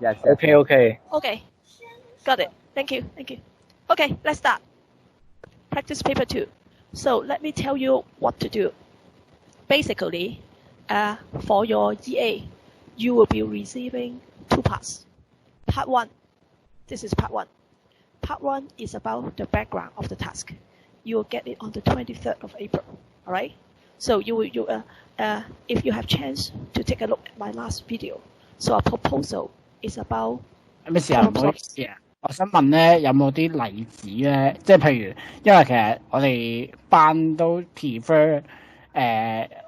Yes. Okay. Okay, got it. Thank you. Okay, let's start. Practice paper 2. So let me tell you what to do. Basically, for your EA, you will be receiving 2 parts. Part 1, this is part 1. Part 1 is about the background of the task. You will get it on the 23rd of April. All right. So if you have chance to take a look at my last video, so our proposal is about 咩事啊？唔好意思啊，我想問咧，有冇啲例子咧？即係譬如，因為其實我哋班都 prefer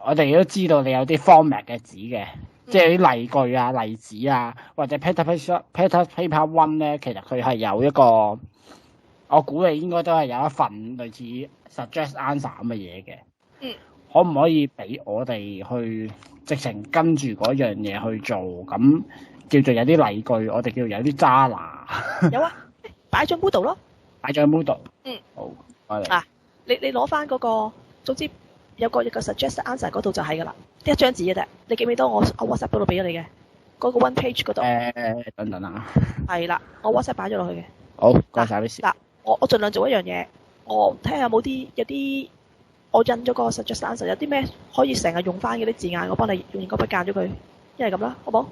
我哋都知道你有啲 format 嘅紙嘅，即係啲例句啊、例子啊，或者 paper one 咧，其實佢係有一個，我估你應該都係有一份類似 suggest answer 咁嘅嘢嘅。可唔可以俾我哋去直情跟住嗰樣嘢去做？咁叫做有啲例句，我哋叫做有啲揸拿。有啊，擺咗 Moodle 咯。擺咗 Moodle。好，我哋。你攞翻嗰個，總之有個 suggest answer 嗰度就係㗎啦，一張紙嘅啫。你記唔記得我 WhatsApp 嗰度俾咗你嘅嗰個 one page 嗰度？等等啊。係啦，我 WhatsApp 擺咗落去嘅。好，唔該曬，Miss。嗱，我盡量做一樣嘢，我睇下有啲。我印咗個 suggest answer， 有啲咩可以成日用翻嗰啲字眼，我幫你用嗰筆間咗佢，一係咁啦，好冇？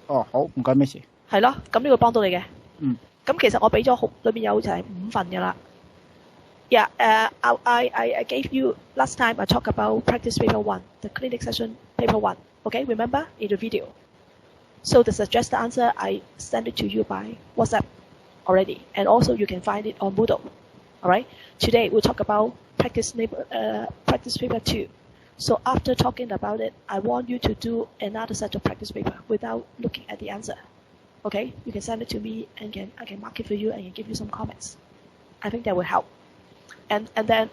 哦，好，唔該，Miss。係咯，咁呢個幫到你嘅。咁其實我俾咗裏面有就係5份㗎啦。Yeah, I gave you last time I talked about practice paper 1, the clinic session paper 1. Okay, remember in the video. So the suggest answer I sent it to you by WhatsApp already, and also you can find it on Moodle. All right. Today we'll talk about practice paper 2. So after talking about it, I want you to do another set of practice paper without looking at the answer. Okay, you can send it to me and I can mark it for you and give you some comments. I think that will help. And then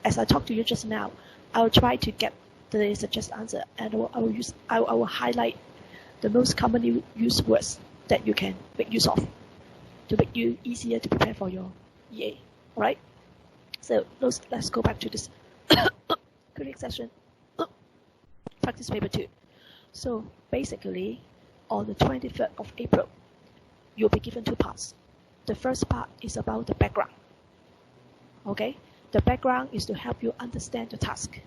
as I talked to you just now, I will try to get the suggest answer, and I will highlight the most commonly used words that you can make use of to make you easier to prepare for your EA. All right. So let's go back to this clinic session, practice paper 2. So basically, on the 23rd of April, you'll be given 2 parts. The first part is about the background. Okay, the background is to help you understand the task.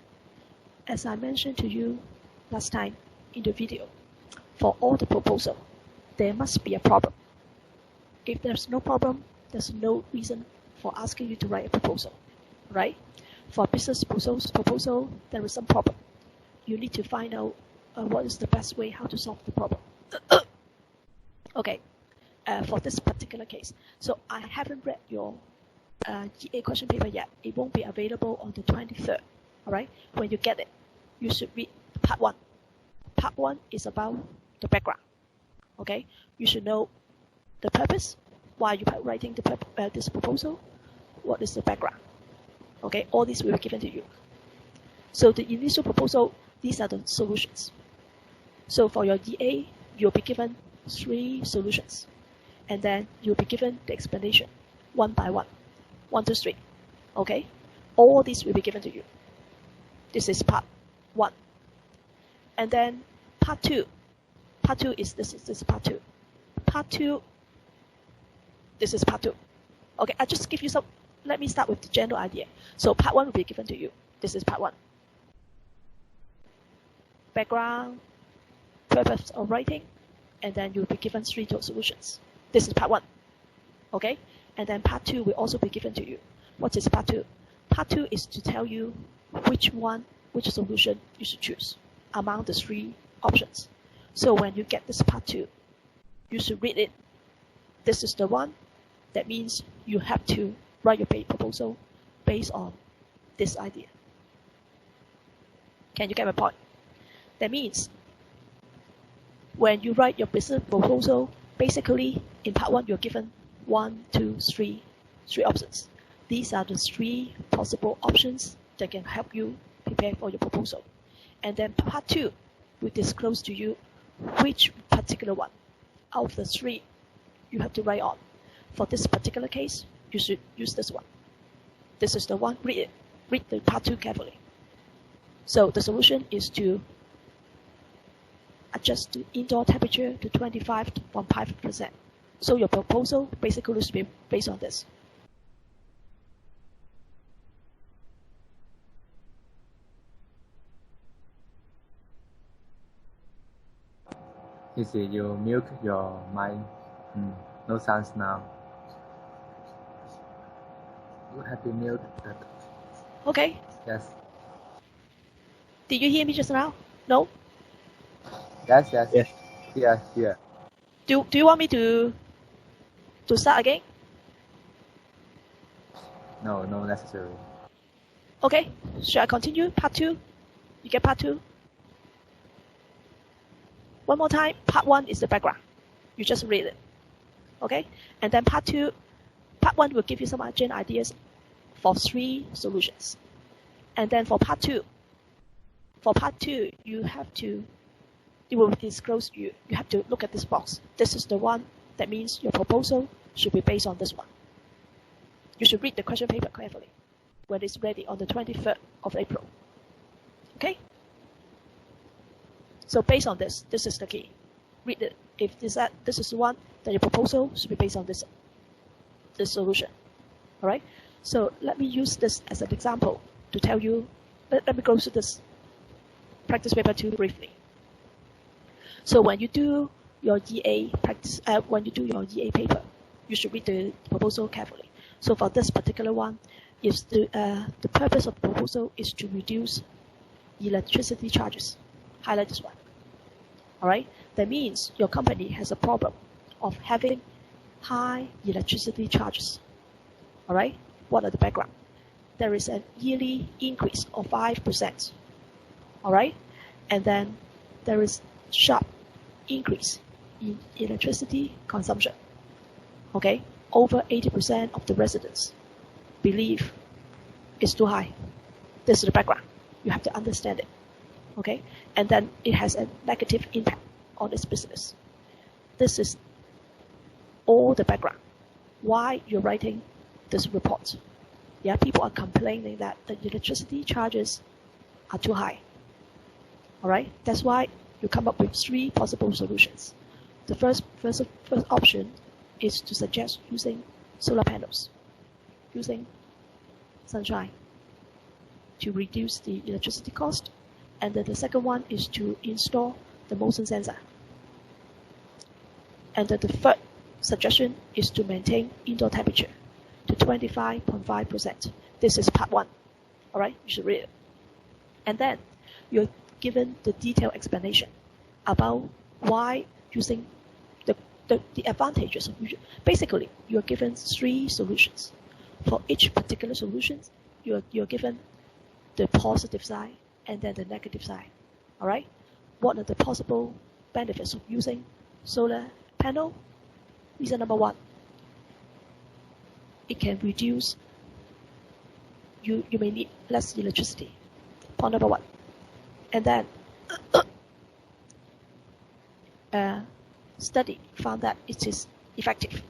As I mentioned to you last time in the video, for all the proposal, there must be a problem. If there's no problem, there's no reason for asking you to write a proposal, right? For business proposal, there is some problem. You need to find out what is the best way how to solve the problem. Okay, for this particular case, so I haven't read your GA question paper yet. It won't be available on the 23rd. All right, when you get it, you should read part 1. Part 1 is about the background. Okay, you should know the purpose, why you are writing this proposal, what is the background. Okay, all this will be given to you. So the initial proposal, these are the solutions. So for your EA, you'll be given 3 solutions, and then you'll be given the explanation one by one, 1, 2, 3. Okay, all this will be given to you. This is part 1, and then part 2. Part 2 is this is part 2. Part 2. This is part 2. Okay, I just give you some. Let me start with the general idea. So part 1 will be given to you. This is part 1. Background, purpose of writing, and then you'll be given 3 solutions. This is part 1. Okay, and then part 2 will also be given to you. What is part 2? Part 2 is to tell you which solution you should choose among the 3 options. So when you get this part 2, you should read it. This is the one. That means you have to write your proposal based on this idea. Can you get my point? That means when you write your business proposal, basically in part 1 you're given 1, 2, 3 options. These are the 3 possible options that can help you prepare for your proposal. And then part 2 will disclose to you which particular one out of the 3 you have to write on. For this particular case, you should use this one. This is the one. Read it. Read the part 2 carefully. So the solution is to adjust the indoor temperature to 25.5%. So your proposal basically should be based on this. You see, you mute your mic. No sounds now. You have to mute that. Okay. Yes. Did you hear me just now? No? Yes. Yes. Here. Do you want me to start again? No necessary. Okay. Should I continue? Part 2? You get part 2? One more time. Part 1 is the background. You just read it. Okay? And then part 2, part 1 will give you some general ideas for 3 solutions. And then for part 2, it will disclose you have to look at this box. This is the one that means your proposal should be based on this one. You should read the question paper carefully when it's ready on the 23rd of April. Okay? So based on this is the key. Read it. If this is the one, then your proposal should be based on this solution. All right? So let me use this as an example to tell you. Let me go through this practice paper 2 briefly. So when you do your EA paper, you should read the proposal carefully. So for this particular one, is the purpose of the proposal is to reduce electricity charges. Highlight this one. All right, that means your company has a problem of having high electricity charges. All right, what are the background? There is a yearly increase of 5%. All right, and then there is sharp increase in electricity consumption. Okay, over 80% of the residents believe it's too high. This is the background. You have to understand it. Okay, and then it has a negative impact on its business. This is all the background. Why you're writing this report? Yeah, people are complaining that the electricity charges are too high. All right, that's why you come up with 3 possible solutions. The first option is to suggest using solar panels, using sunshine to reduce the electricity cost. And then the second one is to install the motion sensor. And then the third suggestion is to maintain indoor temperature to 25.5%. This is part 1. All right, you should read it. And then you're given the detailed explanation about why using the advantages of using. Basically, you're given 3 solutions. For each particular solution, you're given the positive side and then the negative side. All right? What are the possible benefits of using solar panel? Reason number 1, it can reduce, you may need less electricity. Point number 1. And then study found that it is effective.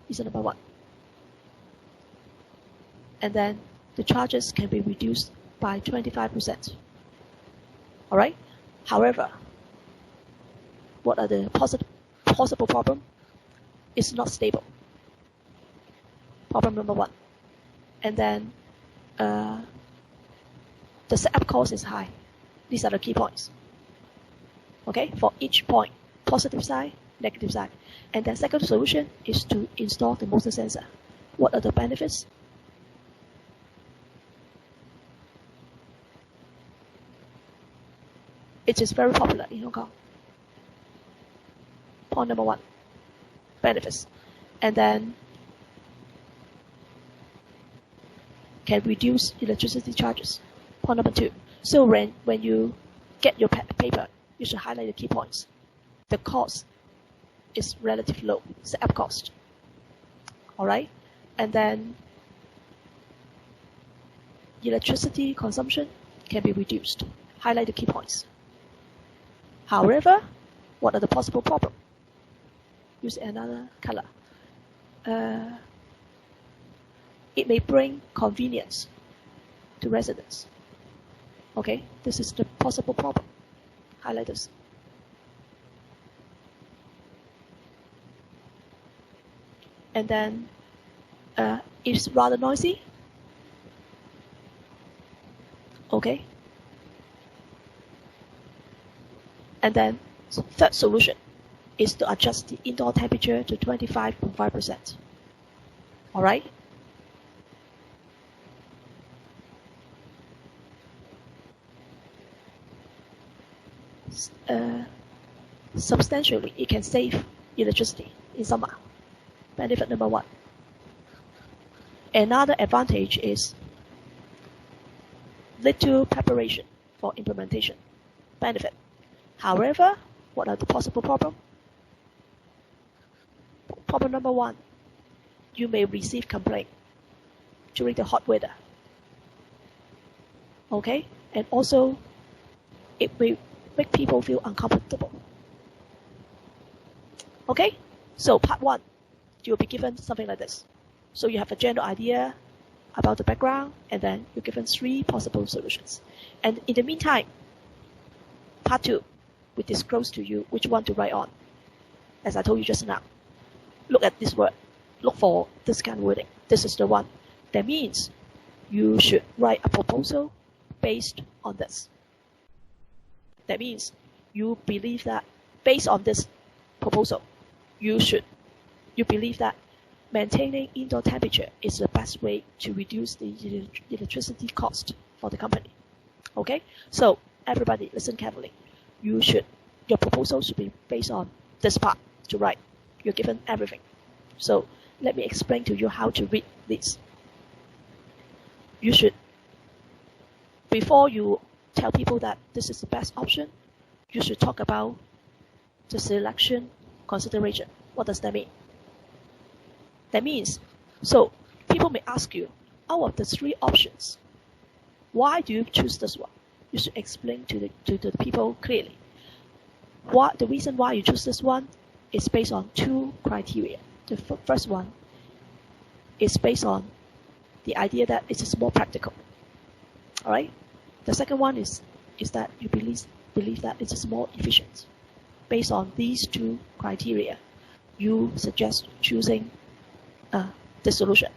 Reason number 1. And then the charges can be reduced by 25%. All right? However, what are the possible problem? It's not stable. Problem number 1. And then the setup cost is high. These are the key points. Okay? For each point, positive side, negative side. And then second solution is to install the motion sensor. What are the benefits? It is very popular in Hong Kong. Point number 1, benefits. And then can reduce electricity charges. Point number 2. So when you get your paper, you should highlight the key points. The cost is relatively low, setup cost. All right? And then electricity consumption can be reduced. Highlight the key points. However, what are the possible problems? Use another color. It may bring convenience to residents. Okay, this is the possible problem. Highlight this. and then it's rather noisy. Okay. And then third solution is to adjust the indoor temperature to 25.5%. All right. Substantially, it can save electricity in summer. Benefit number one. Another advantage is little preparation for implementation. Benefit. However, what are the possible problems? Problem number one, you may receive complaint during the hot weather. Okay, and also it may make people feel uncomfortable. Okay, so part one, you'll be given something like this. So you have a general idea about the background, and then you're given 3 possible solutions. And in the meantime, part two, we disclose to you which one to write on. As I told you just now, look at this word. Look for this kind of wording. This is the one. That means you should write a proposal based on this. That means you believe that based on this proposal, you believe that maintaining indoor temperature is the best way to reduce the electricity cost for the company. Okay? So everybody listen carefully. Your proposal should be based on this part to write. You're given everything. So let me explain to you how to read this. You should, before you tell people that this is the best option, you should talk about the selection consideration. What does that mean? That means, so people may ask you, out of the 3 options, why do you choose this one? You should explain to the people clearly. The reason why you choose this one is based on 2 criteria. The first one is based on the idea that it is more practical. All right. The second one is that you believe that it is more efficient. Based on these 2 criteria, you suggest choosing the solution.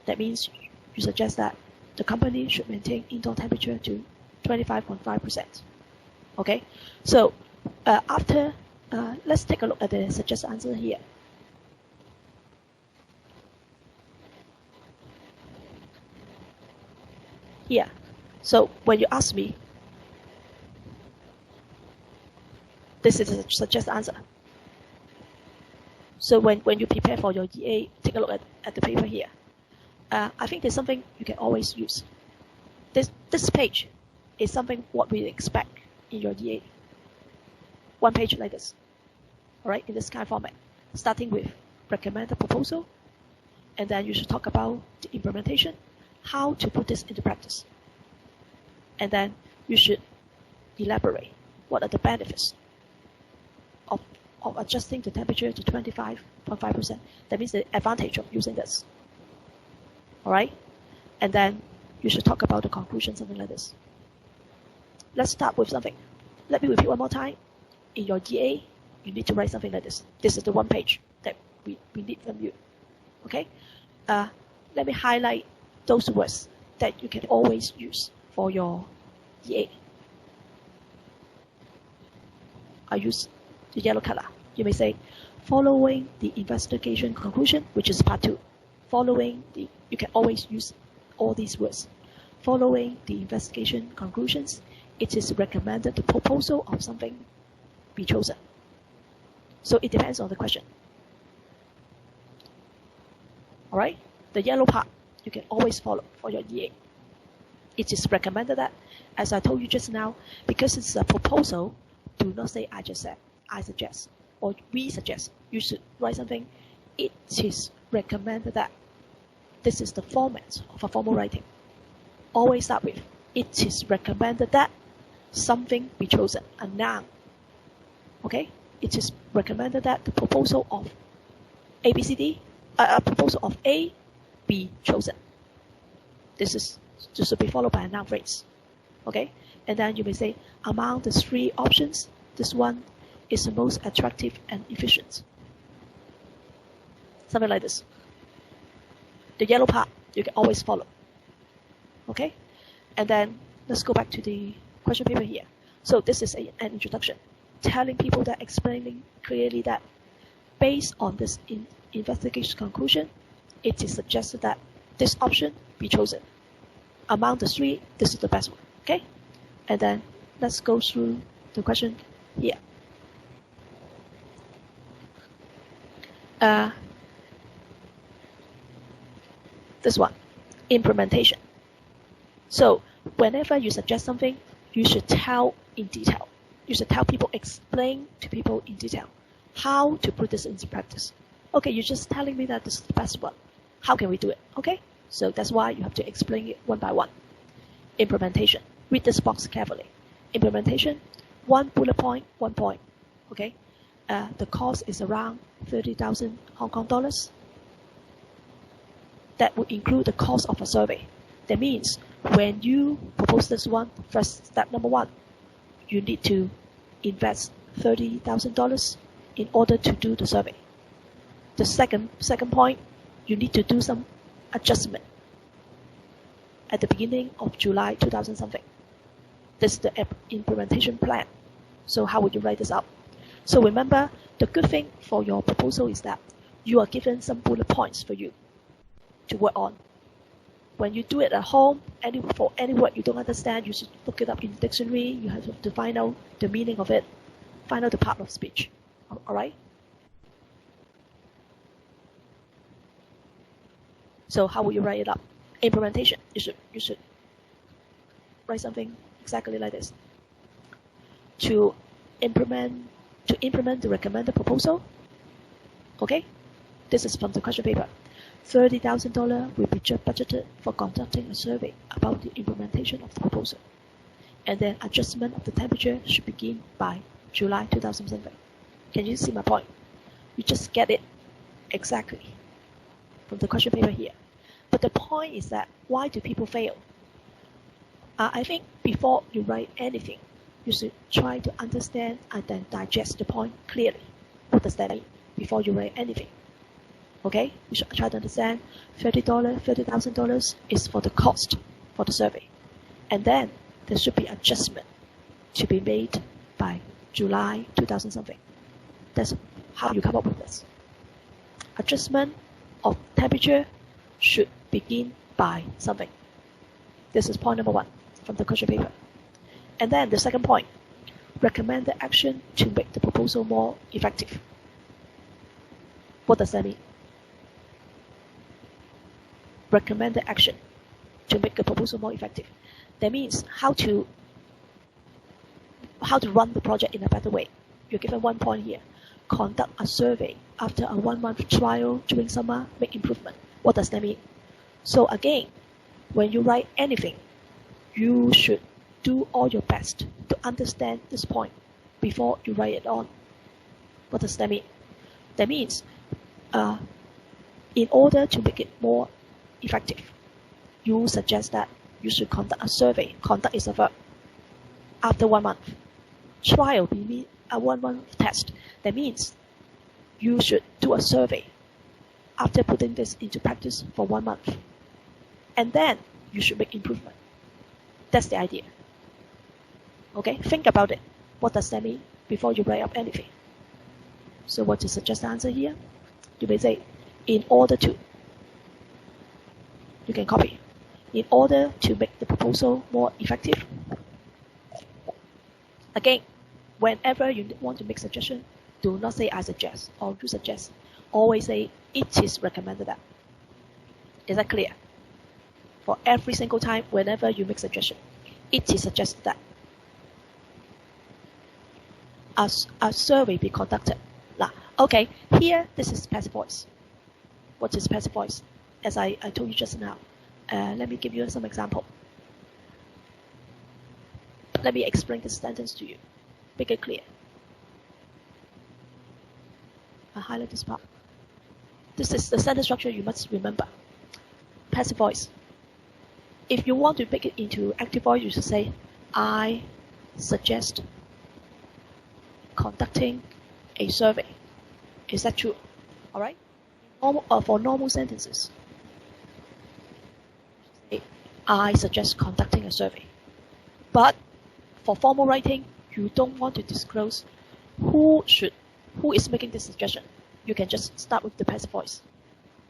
That means you suggest that the company should maintain indoor temperature to 25.5%. Okay. So after let's take a look at the suggested answer here. Here. So when you ask me, this is a suggested answer. So when you prepare for your EA, take a look at the paper here. I think there's something you can always use. This page is something what we expect in your EA. 1 page like this. All right, in this kind of format. Starting with recommended proposal, and then you should talk about the implementation, how to put this into practice. And then you should elaborate what are the benefits of adjusting the temperature to 25.5%. That means the advantage of using this. All right? And then you should talk about the conclusion, something like this. Let's start with something. Let me repeat one more time. In your GA, you need to write something like this. This is the 1 page that we need from you. Okay? Let me highlight those words that you can always use for your EA. I use the yellow color. You may say, following the investigation conclusion, which is part 2. You can always use all these words. Following the investigation conclusions, it is recommended the proposal of something be chosen. So it depends on the question. All right? The yellow part, you can always follow for your EA. It is recommended that, as I told you just now, because it's a proposal, do not say I just said, I suggest, or we suggest. You should write something. It is recommended that. This is the format of a formal writing. Always start with, it is recommended that something be chosen, a noun. Okay? It is recommended that the proposal of proposal of A be chosen. This should be followed by a noun phrase. Okay? And then you may say, among the 3 options, this one is the most attractive and efficient. Something like this. The yellow part you can always follow. Okay? And then let's go back to the question paper here. So this is an introduction, telling people that, explaining clearly that based on this investigation conclusion, it is suggested that this option be chosen. Among the three, this is the best one. Okay? And then let's go through the question here. This one, implementation. So whenever you suggest something, you should tell in detail. You should tell people, explain to people in detail how to put this into practice. Okay, you're just telling me that this is the best one. How can we do it? Okay, so that's why you have to explain it one by one. Implementation. Read this box carefully. Implementation, one bullet point, 1 point. Okay, the cost is around 30,000 Hong Kong dollars. That would include the cost of a survey. That means when you propose this one, first step number one, you need to invest $30,000 in order to do the survey. The second point, you need to do some adjustment at the beginning of July 2000 something. This is the implementation plan. So how would you write this up? So remember, the good thing for your proposal is that you are given some bullet points for you to work on. When you do it at home, for any word you don't understand, you should look it up in the dictionary. You have to find out the meaning of it, find out the part of speech. All right? So how will you write it up? Implementation. You should write something exactly like this. To implement the recommended proposal. Okay? This is from the question paper. $30,000 will be budgeted for conducting a survey about the implementation of the proposal. And then adjustment of the temperature should begin by July 2000 something. Can you see my point? You just get it exactly from the question paper here. But the point is that, why do people fail? I think before you write anything, you should try to understand and then digest the point clearly. What does that mean before you write anything? Okay, you should try to understand $30,000 is for the cost for the survey. And then there should be adjustment to be made by July 2000 something. That's how you come up with this. Adjustment of temperature should begin by something. This is point number one from the question paper. And then the second point, recommend the action to make the proposal more effective. What does that mean? Recommend the action to make the proposal more effective. That means how to run the project in a better way. You're given 1 point here. Conduct a survey after a 1-month trial during summer, make improvement. What does that mean? So again, when you write anything, you should do all your best to understand this point before you write it on. What does that mean? That means in order to make it more effective, you suggest that you should conduct a survey. Conduct is a verb. After 1 month. Trial means a 1-month test. That means you should do a survey after putting this into practice for 1 month. And then you should make improvement. That's the idea. Okay, think about it. What does that mean before you write up anything? So what is the suggest answer here? You may say, in order to. You can copy. In order to make the proposal more effective. Again, whenever you want to make suggestion, do not say I suggest or you suggest. Always say it is recommended that. Is that clear? For every single time, whenever you make suggestion, it is suggested that a survey be conducted. Okay, here this is passive voice. What is passive voice? As I told you just now. Let me give you some example. Let me explain this sentence to you. Make it clear. I highlight this part. This is the sentence structure you must remember. Passive voice. If you want to make it into active voice, you should say, I suggest conducting a survey. Is that true? Alright? For normal sentences, I suggest conducting a survey. But for formal writing, you don't want to disclose who is making this suggestion. You can just start with the passive voice.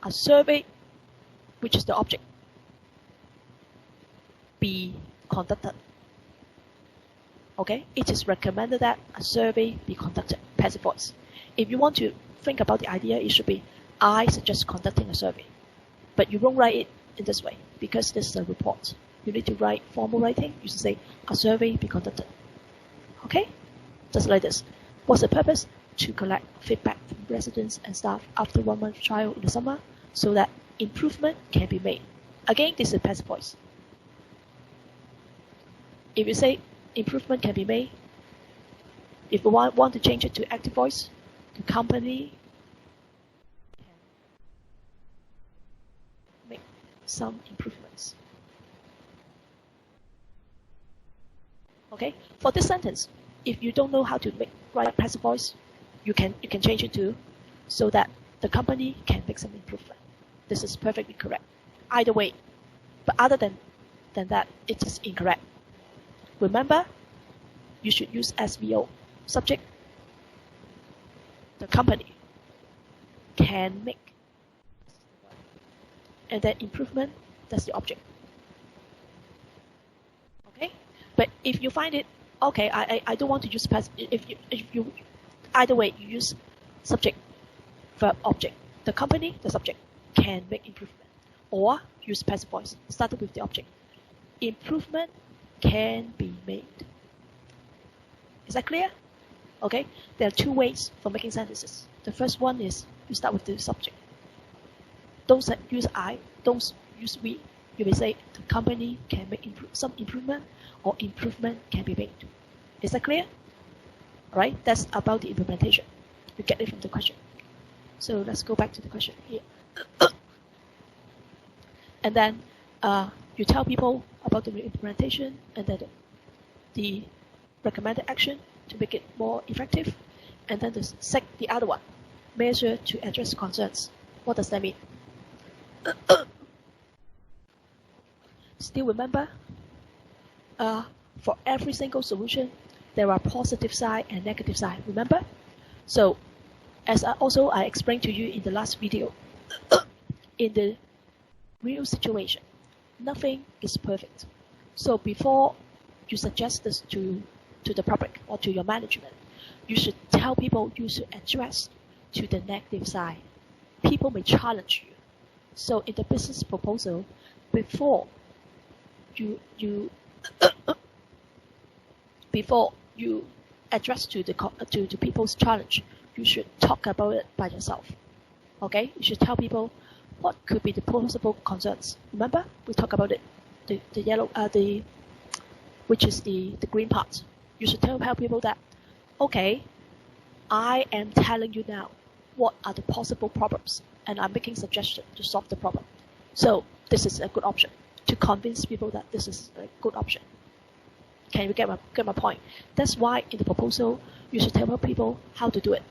A survey, which is the object, be conducted. Okay, it is recommended that a survey be conducted, passive voice. If you want to think about the idea, it should be, I suggest conducting a survey. But you won't write it in this way, because this is a report. You need to write formal writing. You should say, a survey be conducted. Okay? Just like this. What's the purpose? To collect feedback from residents and staff after 1 month trial in the summer, so that improvement can be made. Again, this is passive voice. If you say improvement can be made, if you want to change it to active voice, the company can make some improvements. Okay, for this sentence, if you don't know how to write passive voice, you can change it to, so that the company can make some improvement. This is perfectly correct. Either way, but other than that, it is incorrect. Remember, you should use SVO, subject, the company can make, and then improvement, that's the object. Okay, but if you find it, okay, I don't want to use passive, if you either way, you use subject, verb, object. The company, the subject, can make improvement. Or use passive voice, started with the object. Improvement can be made. Is that clear? Okay, there are two ways for making sentences. The first one is you start with the subject. Don't use I, don't use we. You may say the company can make some improvement, or improvement can be made. Is that clear? Right? That's about the implementation. You get it from the question. So let's go back to the question here. And then you tell people about the implementation, and then the recommended action to make it more effective, and then the other one, measure to address concerns. What does that mean? Still remember, for every single solution, there are positive side and negative side. Remember? So, as I explained to you in the last video, in the real situation, nothing is perfect. So before you suggest this to the public or to your management, you should tell people, you should address to the negative side. People may challenge you. So in the business proposal, before you before you address to people's challenge, you should talk about it by yourself. Okay, you should tell people what could be the possible concerns. Remember, we talked about it, the yellow, which is the green part. You should tell people that, okay, I am telling you now what are the possible problems, and I'm making suggestions to solve the problem. So this is a good option to convince people that this is a good option. Can you get my point? That's why in the proposal you should tell people how to do it,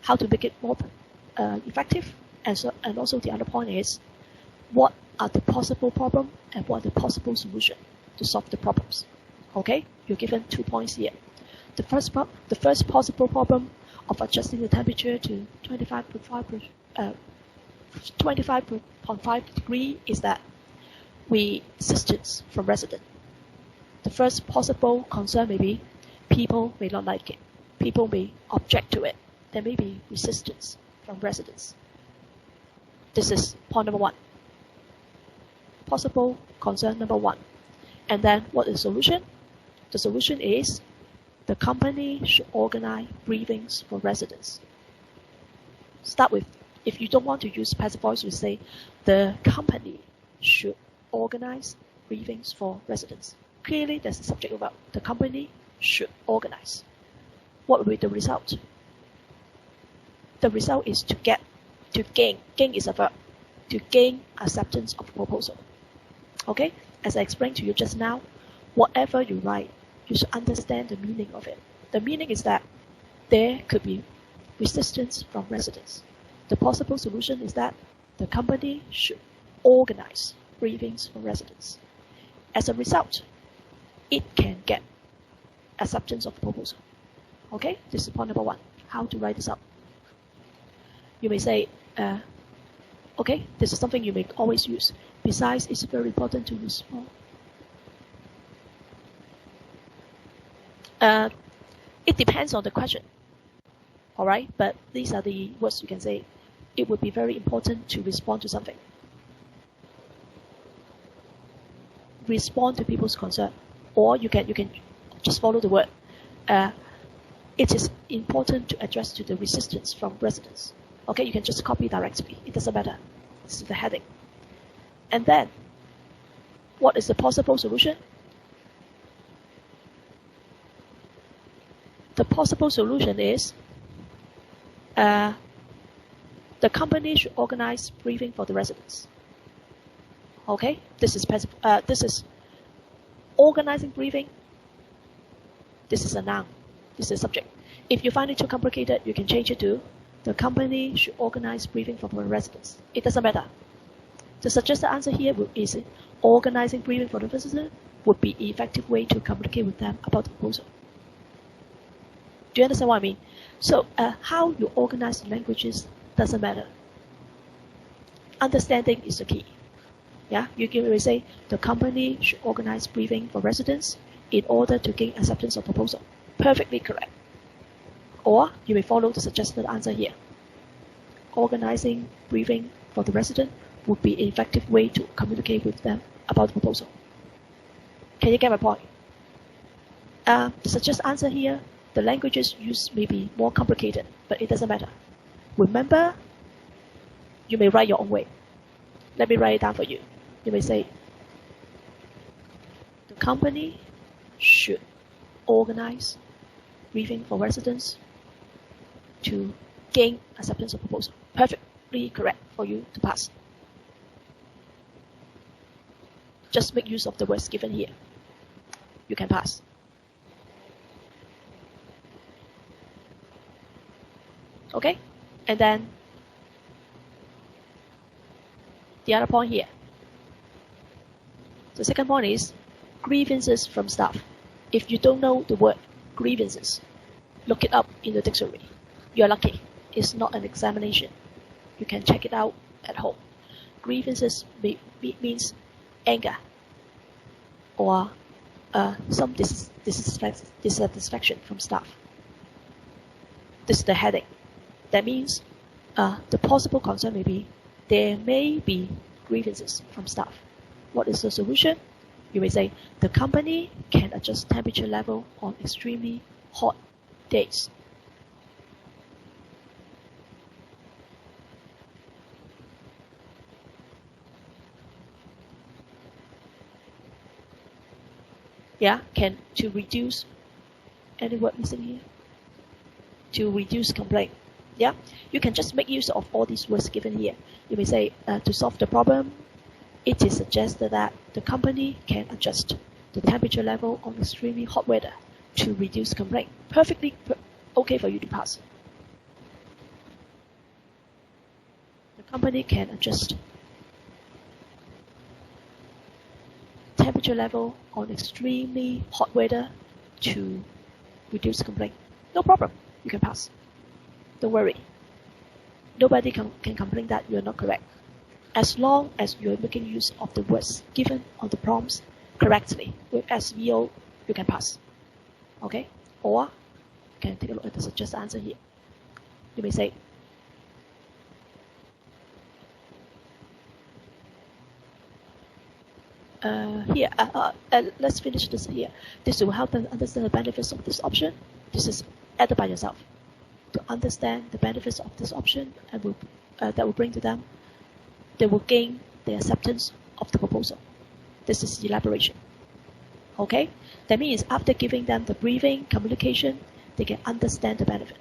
how to make it more effective, and also the other point is what are the possible problem and what are the possible solution to solve the problems. Okay, you're given 2 points here. The first possible problem of adjusting the temperature to 25.5 degree is that we resistance from resident. The first possible concern may be people may not like it. People may object to it. There may be resistance from residents. This is point number 1. Possible concern number 1. And then what is the solution? The solution is the company should organize briefings for residents. Start with, if you don't want to use passive voice, you say the company should organize briefings for residents. Clearly, there's the subject about the company should organize. What will be the result? The result is to gain. Gain is a verb. To gain acceptance of the proposal. Okay? As I explained to you just now, whatever you write, you should understand the meaning of it. The meaning is that there could be resistance from residents. The possible solution is that the company should organize briefings from residents. As a result, it can get acceptance of the proposal. Okay, this is point number one, how to write this up. You may say, okay, this is something you may always use. Besides, it's very important to use more. It depends on the question. All right, but these are the words you can say. It would be very important to respond to something. Respond to people's concern, or you can just follow the word. It is important to address to the resistance from residents. Okay, you can just copy directly. It doesn't matter. This is the heading. And then, what is the possible solution? The possible solution is the company should organize briefing for the residents. Okay, this is organizing briefing. This is a noun. This is a subject. If you find it too complicated, you can change it to the company should organize briefing for the residents. It doesn't matter. The suggested answer here is organizing briefing for the residents would be an effective way to communicate with them about the proposal. Do you understand what I mean? So how you organize the languages doesn't matter. Understanding is the key. Yeah, you can say the company should organize briefing for residents in order to gain acceptance of proposal. Perfectly correct. Or you may follow the suggested answer here. Organizing briefing for the resident would be an effective way to communicate with them about the proposal. Can you get my point? The suggested answer here, the languages used may be more complicated, but it doesn't matter. Remember, you may write your own way. Let me write it down for you. You may say, the company should organize briefing for residents to gain acceptance of proposal. Perfectly correct for you to pass. Just make use of the words given here. You can pass. Okay? And then the other point here. The second point is grievances from staff. If you don't know the word grievances, look it up in the dictionary. You're lucky. It's not an examination. You can check it out at home. Grievances means anger or some dissatisfaction from staff. This is the heading. That means the possible concern may be there may be grievances from staff. What is the solution? You may say the company can adjust temperature level on extremely hot days. Yeah, to reduce, any word missing here? To reduce complaint. Yeah, you can just make use of all these words given here. You may say, to solve the problem, it is suggested that the company can adjust the temperature level on extremely hot weather to reduce complaint. Perfectly okay for you to pass. The company can adjust temperature level on extremely hot weather to reduce complaint. No problem. You can pass. Don't worry. Nobody can complain that you're not correct. As long as you're making use of the words given on the prompts correctly with SVO, you can pass. Okay? Or you can take a look at the suggested answer here. You may say, let's finish this here. This will help them understand the benefits of this option. This is added by yourself. To understand the benefits of this option and that will bring to them, they will gain the acceptance of the proposal. This is elaboration. Okay? That means after giving them the briefing, communication, they can understand the benefit.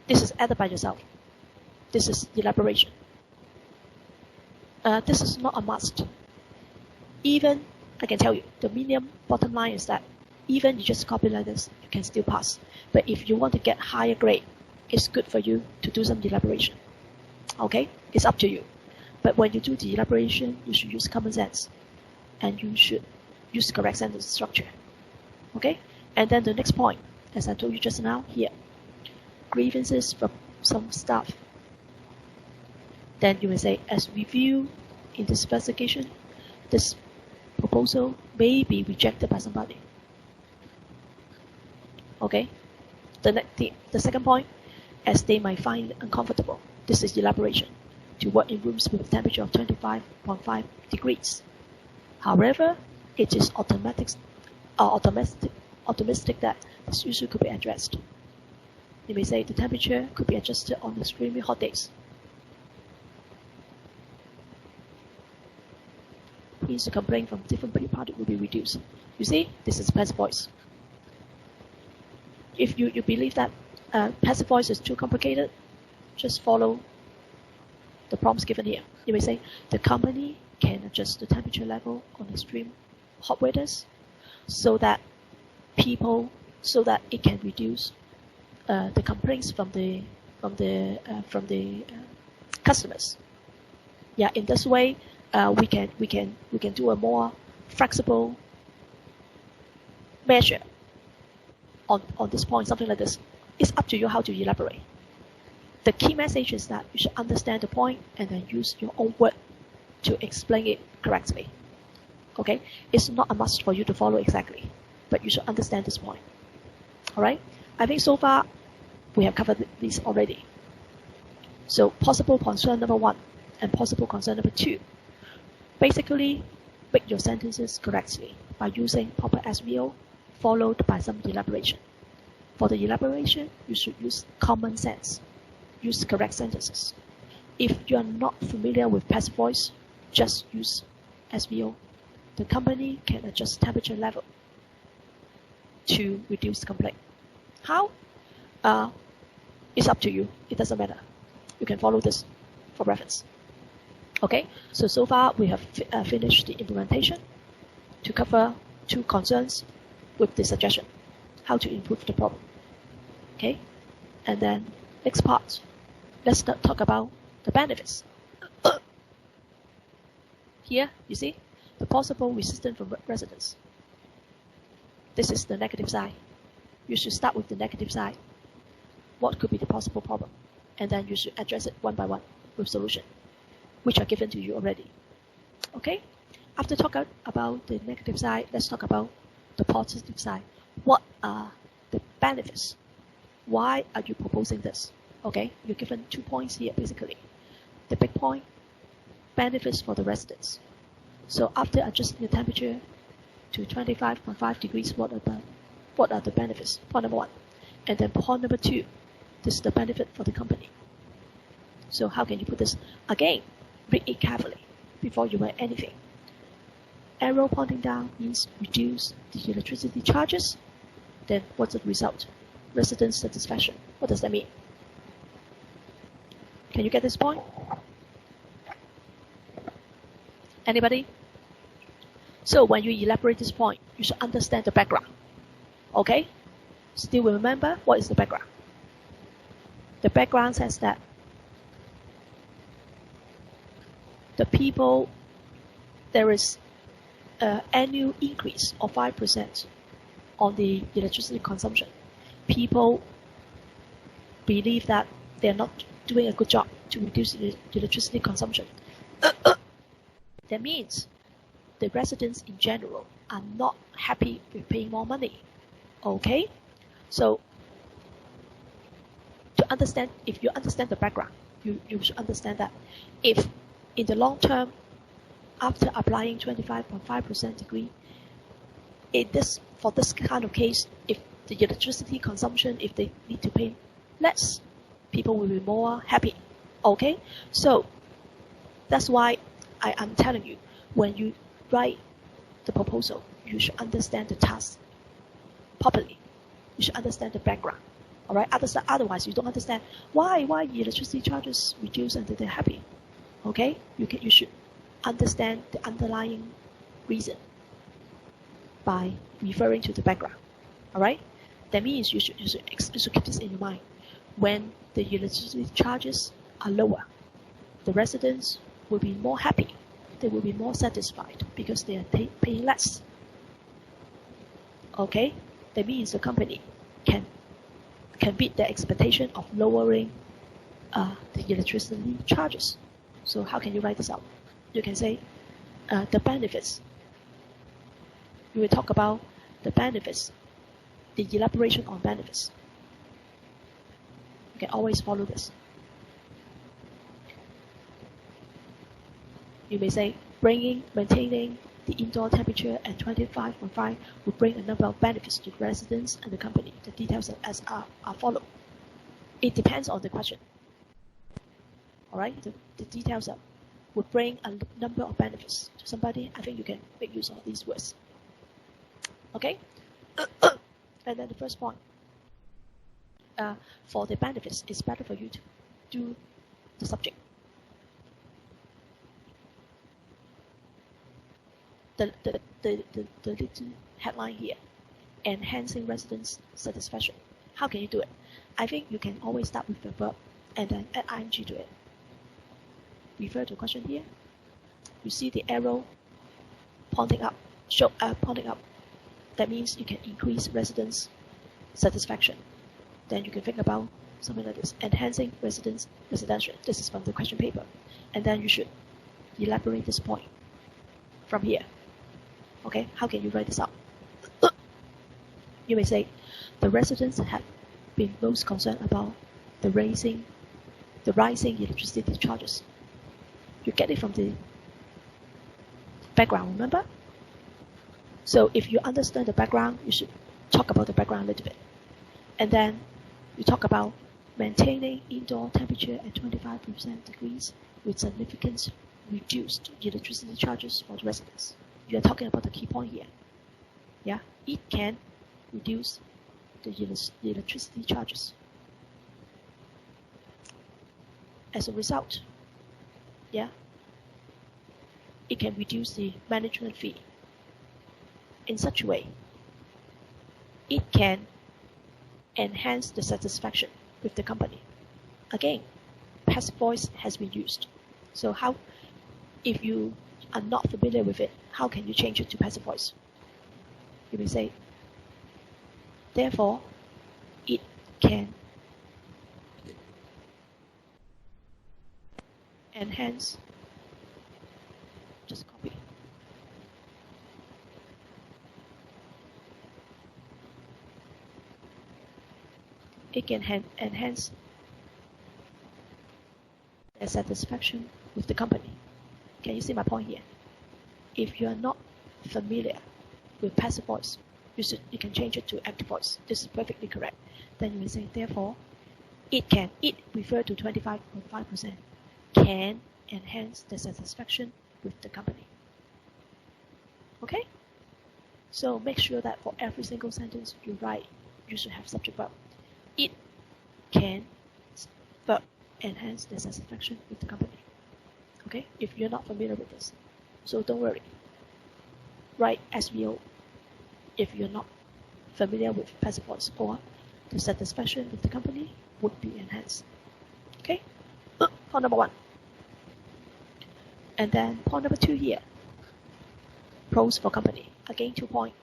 This is added by yourself. This is elaboration. This is not a must. Even, I can tell you, the minimum bottom line is that even you just copy like this, you can still pass. But if you want to get higher grade, it's good for you to do some elaboration. Okay? It's up to you. But when you do the elaboration, you should use common sense, and you should use the correct sentence structure. Okay? And then the next point, as I told you just now, here, grievances from some staff. Then you will say, as reviewed in this investigation, this proposal may be rejected by somebody. Okay? The second point, as they might find it uncomfortable. This is elaboration. To work in rooms with a temperature of 25.5 degrees. However, it is optimistic that this issue could be addressed. You may say the temperature could be adjusted on extremely hot days. Means the complaint from different parties will be reduced. You see, this is passive voice. If you believe that passive voice is too complicated, just follow the prompts given here. You may say the company can adjust the temperature level on extreme hot weathers so that it can reduce the complaints from the customers. Yeah, in this way, we can do a more flexible measure on this point, something like this. It's up to you how to elaborate. The key message is that you should understand the point and then use your own word to explain it correctly. Okay? It's not a must for you to follow exactly, but you should understand this point. Alright? I think so far we have covered this already. So possible concern number 1 and possible concern number 2. Basically, make your sentences correctly by using proper SVO followed by some elaboration. For the elaboration, you should use common sense. Use correct sentences. If you are not familiar with passive voice, just use SVO. The company can adjust temperature level to reduce complaint. How? It's up to you. It doesn't matter. You can follow this for reference. Okay, so far we have finished the implementation to cover 2 concerns with the suggestion, how to improve the problem. Okay, and then next part, let's talk about the benefits. Here, you see, the possible resistance from residents. This is the negative side. You should start with the negative side. What could be the possible problem? And then you should address it one by one with solution, which are given to you already. Okay? After talking about the negative side, let's talk about the positive side. What are the benefits? Why are you proposing this? Okay, you're given 2 points here basically. The big point, benefits for the residents. So after adjusting the temperature to 25.5 degrees, what are the benefits? Point number 1. And then point number 2, this is the benefit for the company. So how can you put this? Again, read it carefully before you write anything. Arrow pointing down means reduce the electricity charges. Then what's the result? Resident satisfaction. What does that mean? Can you get this point? Anybody? So when you elaborate this point, you should understand the background. Okay? Still remember what is the background? The background says that the people, there is an annual increase of 5% on the electricity consumption. People believe that they're not doing a good job to reduce the electricity consumption. That means the residents in general are not happy with paying more money. Okay? So, to understand, if you understand the background, you should understand that if in the long term, after applying 25.5% degree, for this kind of case, if the electricity consumption, if they need to pay less, people will be more happy. Okay? So, that's why I am telling you, when you write the proposal, you should understand the task properly. You should understand the background. Alright? Otherwise, you don't understand why electricity charges reduce and they're happy. Okay? You should understand the underlying reason by referring to the background. Alright? That means you should keep this in your mind. When the electricity charges are lower, the residents will be more happy. They will be more satisfied because they are paying less. Okay, that means the company can beat their expectation of lowering the electricity charges. So how can you write this out? You can say the benefits. You will talk about the benefits, the elaboration on benefits. You can always follow this. You may say maintaining the indoor temperature at 25.5 will bring a number of benefits to residents and the company. The details are followed. It depends on the question. All right, the details would bring a number of benefits to somebody. I think you can make use of these words. Okay, and then the first point. For the benefits, it's better for you to do the subject. The little headline here, enhancing residents' satisfaction. How can you do it? I think you can always start with the verb and then add ing to it. Refer to the question here. You see the arrow pointing up. Pointing up. That means you can increase residents' satisfaction. Then you can think about something like this: enhancing residential. This is from the question paper, and then you should elaborate this point from here. Okay, how can you write this out? You may say, the residents have been most concerned about the rising electricity charges. You get it from the background, remember? So if you understand the background, you should talk about the background a little bit. And then you talk about maintaining indoor temperature at 25% degrees with significant reduced electricity charges for the residents. You are talking about the key point here. Yeah, it can reduce the electricity charges. As a result, yeah, it can reduce the management fee. In such a way, it can enhance the satisfaction with the company. Again, passive voice has been used. So how, if you are not familiar with it, how can you change it to passive voice? You may say, therefore, it can enhance, just copy. It can enhance their satisfaction with the company. Can you see my point here? If you are not familiar with passive voice, you can change it to active voice. This is perfectly correct. Then you will say, therefore, it refer to 25.5%, can enhance the satisfaction with the company. Okay? So make sure that for every single sentence you write, you should have subject verb. It can verb enhance the satisfaction with the company. Okay? If you're not familiar with this. So don't worry. Write SVO if you're not familiar with passive voice, or the satisfaction with the company would be enhanced. Okay? Point number 1. And then point number 2 here. Pros for company. Again, 2 points.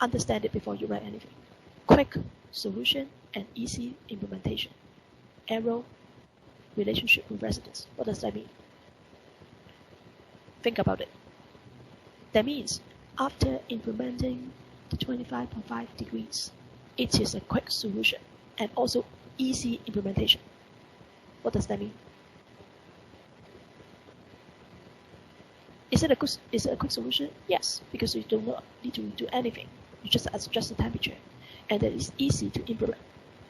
Understand it before you write anything. Quick solution and easy implementation. Arrow, relationship with residents. What does that mean? Think about it. That means after implementing the 25.5 degrees, it is a quick solution and also easy implementation. What does that mean? Is it a quick solution? Yes, because you do not need to do anything. You just adjust the temperature, and it is easy to implement.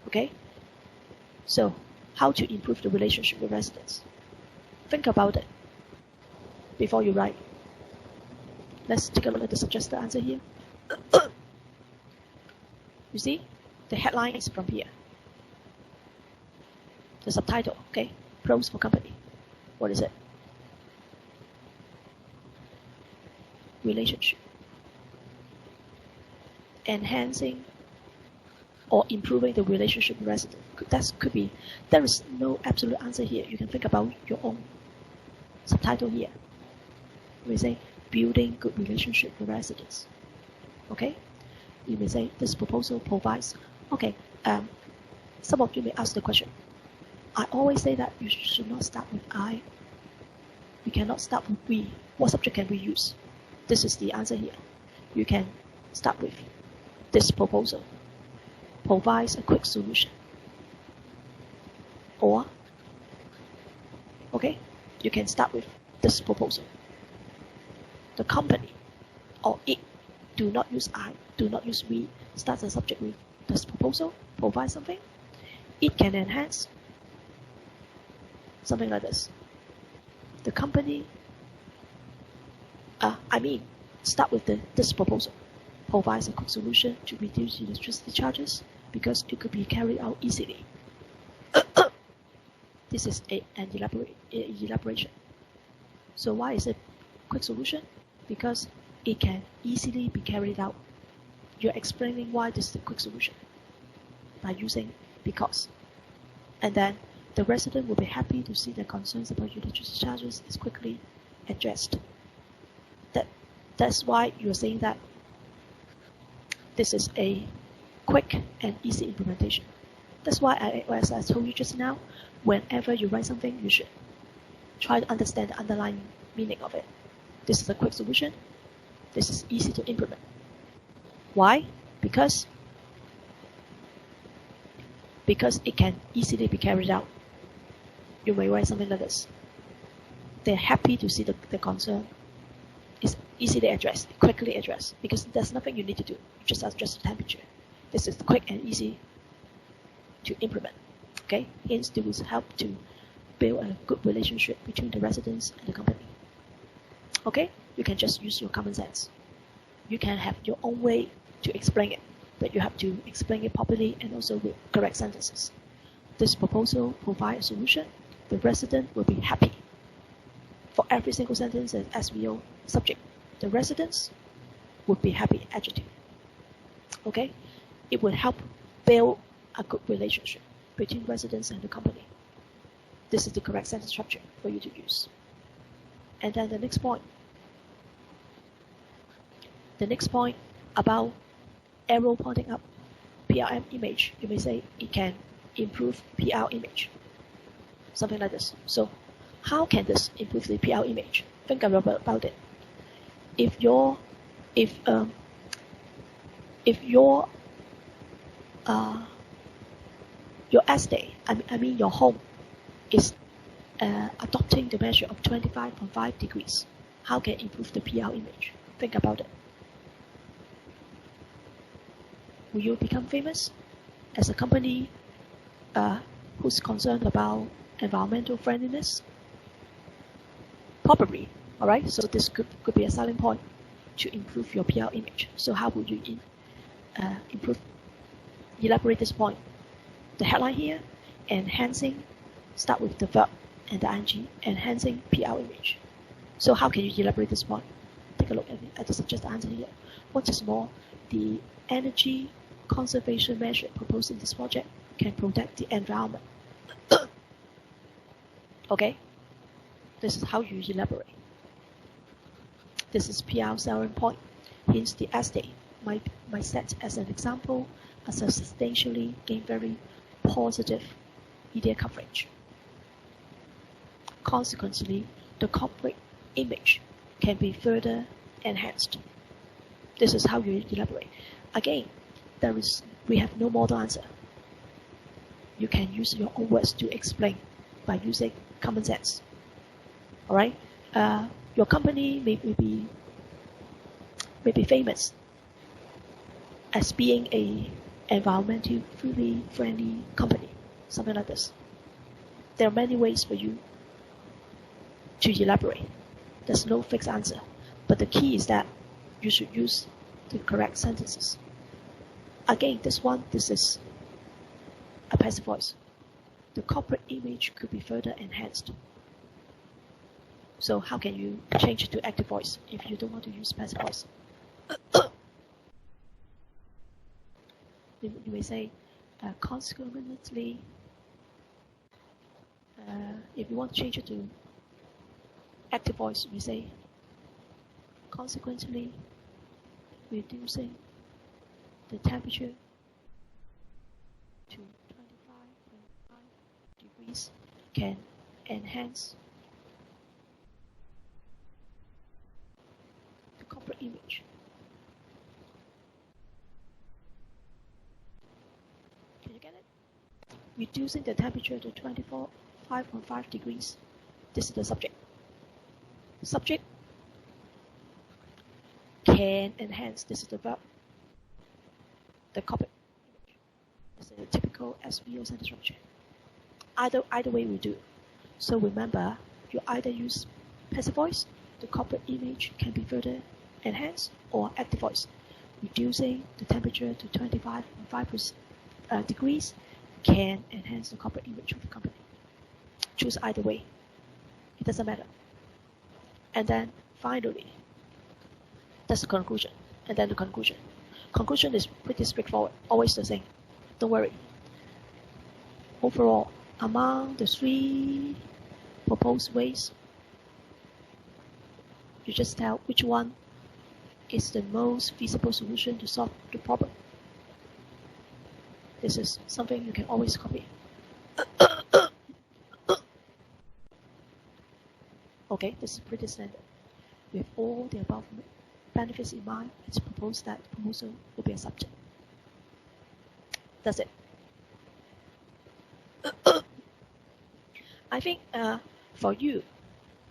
Okay? So, how to improve the relationship with residents? Think about it before you write. Let's take a look at the suggested answer here. You see, the headline is from here. The subtitle, okay? Pros for company. What is it? Relationship. Enhancing or improving the relationship with residents. That could be. There is no absolute answer here. You can think about your own subtitle here. We say building good relationship with residents. Okay? You may say this proposal provides. Okay. Some of you may ask the question. I always say that you should not start with I. You cannot start with we. What subject can we use? This is the answer here. You can start with this proposal provides a quick solution. Or, okay, you can start with this proposal. The company or it, do not use I, do not use we, starts the subject with this proposal, provide something. It can enhance, something like this. The company, start with this proposal, provides a quick solution to reduce electricity charges because it could be carried out easily. This is an elaboration. So why is it quick solution? Because it can easily be carried out. You're explaining why this is a quick solution by using because. And then the resident will be happy to see their concerns about electricity charges is quickly addressed. That's why you're saying that this is a quick and easy implementation. That's why, as I told you just now, whenever you write something, you should try to understand the underlying meaning of it. This is a quick solution. This is easy to implement. Why? Because it can easily be carried out. You may write something like this. They're happy to see the concern is easily addressed, quickly addressed, because there's nothing you need to do. You just adjust the temperature. This is quick and easy to implement. Okay? Hence, it will help to build a good relationship between the residents and the company. Okay? You can just use your common sense. You can have your own way to explain it, but you have to explain it properly and also with correct sentences. This proposal provides a solution. The resident will be happy. For every single sentence as SVO subject, the residents would be happy adjective. Okay? It will help build a good relationship between residents and the company. This is the correct sentence structure for you to use. And then the next point. The next point about arrow pointing up PRM image. You may say it can improve PR image. Something like this. So how can this improve the PR image? Think about it. If your estate, your home, is adopting the measure of 25.5 degrees, how can it improve the PR image? Think about it. Will you become famous as a company who's concerned about environmental friendliness? Probably. All right. So this could be a selling point to improve your PR image. So how would you elaborate this point? The headline here, enhancing, start with the verb and the ing, enhancing PR image. So how can you elaborate this point? Take a look at the suggested answer here. What is more, the energy conservation measure proposed in this project can protect the environment. Okay? This is how you elaborate. This is PR selling point. Hence, the estate might set as an example a substantially gain very positive media coverage. Consequently, the corporate image can be further enhanced. This is how you elaborate. Again, we have no model answer. You can use your own words to explain by using common sense. All right? Your company may be famous as being a environmentally friendly company, something like this. There are many ways for you to elaborate. There's no fixed answer, but the key is that you should use the correct sentences. Again, this is a passive voice. The corporate image could be further enhanced. So how can you change it to active voice if you don't want to use passive voice? you may say, consequently, if you want to change it to active voice, we say, consequently, reducing the temperature to 25.5 degrees can enhance the corporate image. Can you get it? Reducing the temperature to 24.5 degrees. This is the subject. Subject can enhance. This is the verb. The corporate image. This is a typical SVO sentence structure. Either way we do. So remember, you either use passive voice, the corporate image can be further enhanced, or active voice, reducing the temperature to 25.5 degrees can enhance the corporate image of the company. Choose either way. It doesn't matter. And then finally, that's the conclusion. And then the conclusion. Conclusion is pretty straightforward, always the same. Don't worry. Overall, among the 3 proposed ways, you just tell which one is the most feasible solution to solve the problem. This is something you can always copy. Okay, this is pretty standard. With all the above benefits in mind, it's proposed that the proposal will be a subject. That's it. I think for you,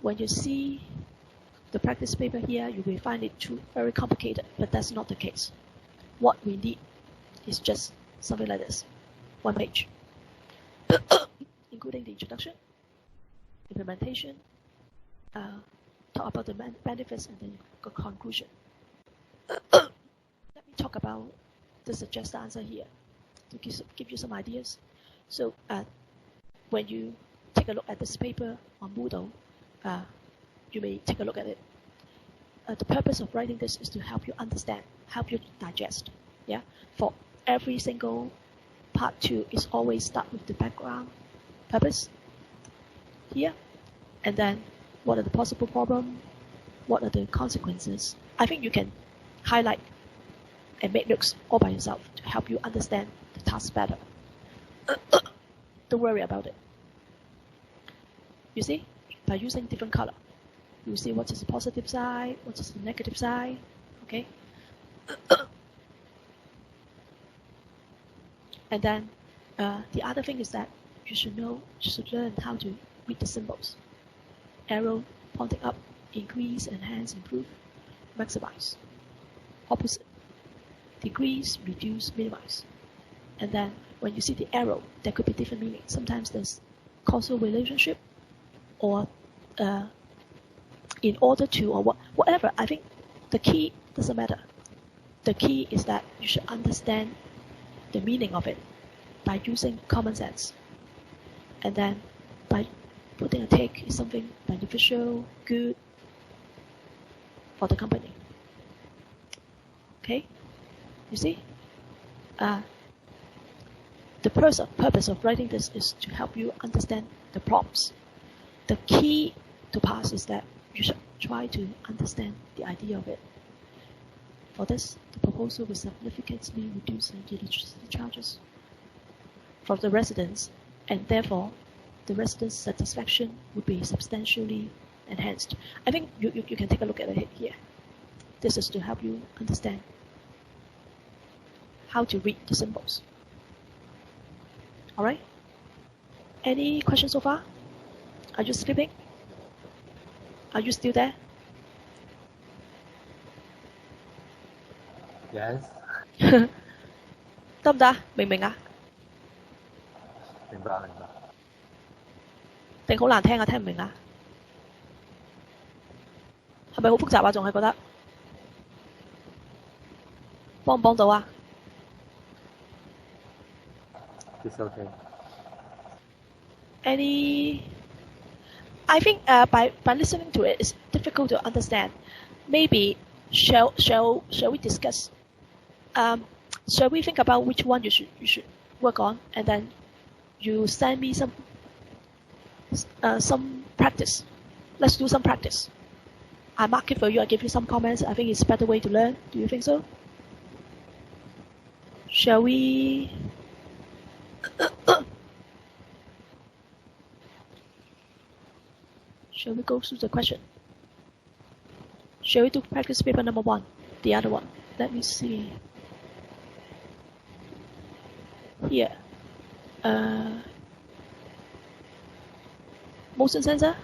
when you see the practice paper here, you will find it too very complicated, but that's not the case. What we need is just something like this, 1 page, including the introduction, implementation, talk about the benefits, and then the conclusion. Let me talk about the suggested answer here to give you some ideas. So when you take a look at this paper on Moodle, you may take a look at it. The purpose of writing this is to help you understand, help you digest. Yeah, for every single part 2 is always start with the background purpose here, and then what are the possible problems, what are the consequences. I think you can highlight and make notes all by yourself to help you understand the task better. Don't worry about it. You see, by using different color, you see what is the positive side, what is the negative side, okay? And then the other thing is that you should learn how to read the symbols. Arrow pointing up, increase, enhance, improve, maximize. Opposite, decrease, reduce, minimize. And then when you see the arrow, there could be different meanings. Sometimes there's causal relationship, or in order to, or whatever. I think the key doesn't matter. The key is that you should understand the meaning of it by using common sense. And then by putting a take is something beneficial, good for the company. Okay? You see? The purpose of writing this is to help you understand the prompts. The key to pass is that you should try to understand the idea of it. For this, the proposal will significantly reduce the electricity charges for the residents, and therefore the residents' satisfaction would be substantially enhanced. I think you can take a look at it here. This is to help you understand how to read the symbols. Alright? Any questions so far? Are you sleeping? Are you still there? Yes. 得唔得？明唔明啊？明白明白。定好難聽啊？聽唔明啊？係咪好複雜啊？仲係覺得幫唔幫到啊？ It's okay. I think by listening to it, it's difficult to understand. Maybe shall we discuss? shall we think about which one you should work on, and then you send me some practice. Let's do some practice. I mark it for you. I give you some comments. I think it's a better way to learn. Do you think so? Shall we? Shall we go through the question? Shall we do practice paper number 1? The other one. Let me see. Here. Motion sensor.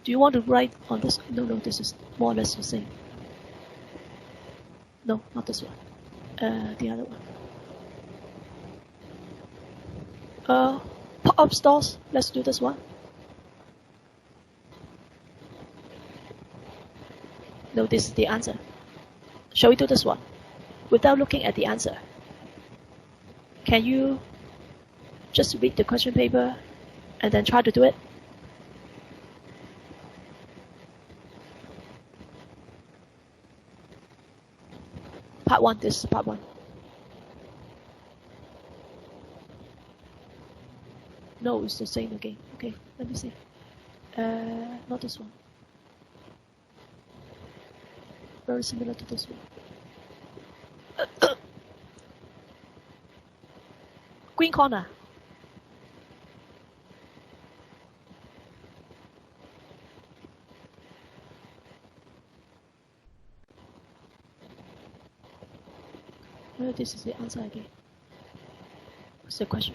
Do you want to write on this? No, this is more or less the same. No, not this one. The other one. Pop-up stores. Let's do this one. No, this is the answer. Shall we do this one? Without looking at the answer. Can you just read the question paper and then try to do it? Part 1, this is part 1. No, it's the same again. Okay, let me see. Not this one. Very similar to this one. Green corner. This is the answer again. What's the question?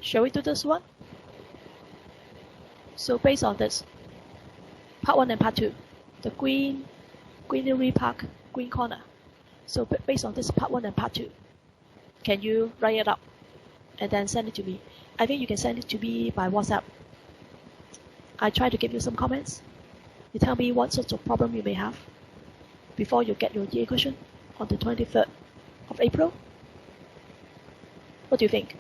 Shall we do this one? So based on this, part 1 and part 2, the greenery park, green corner. So based on this part 1 and part 2, can you write it up and then send it to me? I think you can send it to me by WhatsApp. I try to give you some comments. You tell me what sorts of problem you may have before you get your EA question on the 23rd of April. What do you think?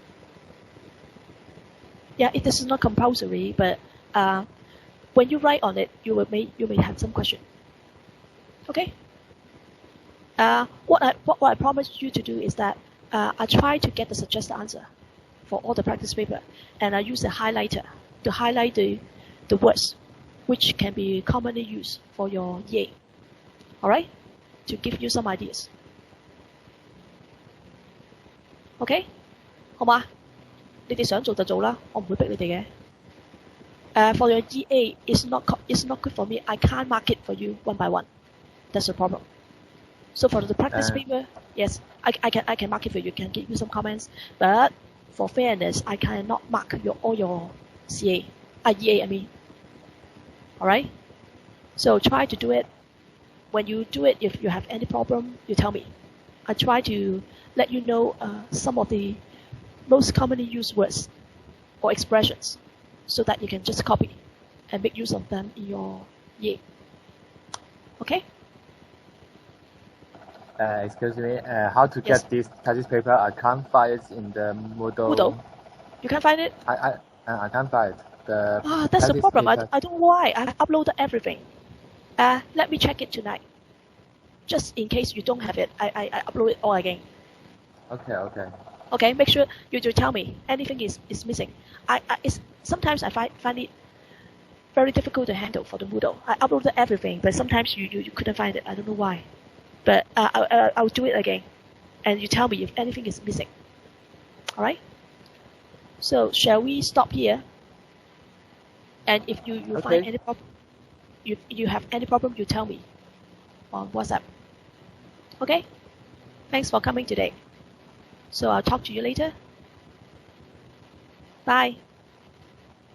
Yeah, this is not compulsory, but when you write on it, you may have some question. Okay. What I promised you to do is that I try to get the suggested answer for all the practice paper, and I use a highlighter to highlight the words which can be commonly used for your EA. All right, to give you some ideas. Okay， 好嘛？你哋想做就做啦，我唔會逼你哋嘅。For your EA, it's not good for me. I can't mark it for you one by one. That's the problem. So for the practice paper, yes, I can mark it for you. Can give you some comments, but for fairness, I cannot mark all your EA. I mean. All right. So try to do it. When you do it, if you have any problem, you tell me. I try to let you know some of the most commonly used words or expressions, so that you can just copy and make use of them in your EA. Okay? Excuse me, how to get this practice paper? I can't find it in the Moodle. You can't find it? I can't find it. That's the problem. I don't know why. I've uploaded everything. Let me check it tonight. Just in case you don't have it, I upload it all again. Okay. Okay, make sure you tell me anything is missing. Sometimes I find it very difficult to handle for the Moodle. I uploaded everything, but sometimes you couldn't find it. I don't know why. But I'll do it again, and you tell me if anything is missing. All right. So shall we stop here? And if you find any problem, if you have any problem, you tell me on WhatsApp. Okay. Thanks for coming today. So I'll talk to you later. Bye.